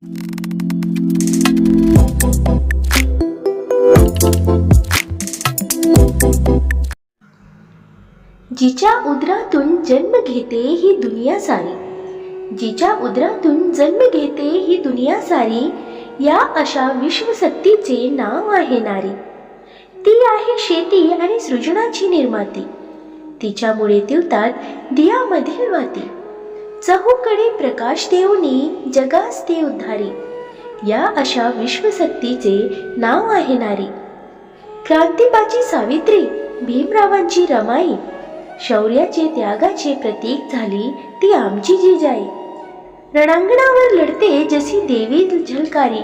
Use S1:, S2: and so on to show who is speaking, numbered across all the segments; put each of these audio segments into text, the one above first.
S1: जिच्या उदरातून जन्म घेते ही दुनिया सारी, जिच्या उदरातून जन्म घेते ही दुनिया सारी, या अशा विश्वशक्तीचे नाव आहे नारी. ती आहे शेती आणि सृजनाची निर्माती, तिच्यामुळे दिवतात दियामधील वाती. चहूकडे प्रकाश देऊनी जगास ते उद्धारी, या अशा विश्वशक्तीचे नाव आहे नारी. क्रांतिबाची सावित्री, भीमरावांची रमाई, शौर्याचे त्यागाचे प्रतीक झाली ती आमची जिजाई. रणांगणावर लढते जशी देवी झलकारी,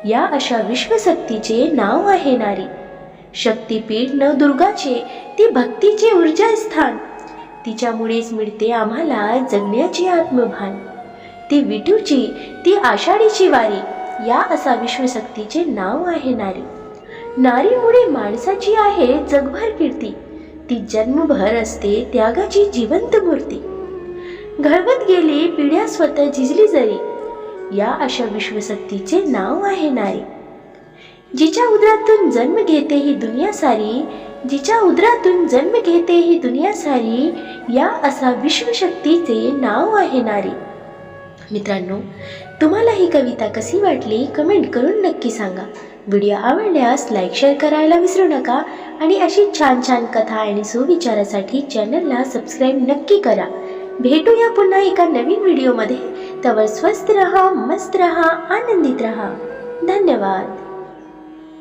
S1: या अशा विश्वशक्तीचे नाव आहे नारी. शक्तिपीठ नवदुर्गाचे ती भक्तीचे ऊर्जास्थान, तिच्यामुळेच मिळते आम्हाला जगण्याचे आत्मभान. ती विठूची ती आषाढीची वारी, या असा विश्वशक्तीचे नाव आहे नारी. नारीमुळे माणसाची आहे जगभर कीर्ती, ती जन्मभर असते त्यागाची जिवंत मूर्ती. घडवत गेली पिढ्या स्वतः झिजली जरी, या अशा विश्वशक्तीचे नाव आहे नारी. जिच्या उदरातून जन्म घेते ही दुनिया सारी, जिच्या उदरातून जन्म घेते ही दुनिया सारी, या असा विश्वशक्तीचे नाव आहे नारी. मित्रांनो, तुम्हाला ही कविता कशी वाटली कमेंट करून नक्की सांगा. व्हिडिओ आवडल्यास लाईक शेअर करायला विसरू नका आणि अशी छान छान कथा आणि सुविचारासाठी चॅनलला सबस्क्राईब नक्की करा. भेटूया पुन्हा एका नवीन व्हिडिओमध्ये. तवर स्वस्त रहा, मस्त रहा, आनंदित रहा. धन्यवाद.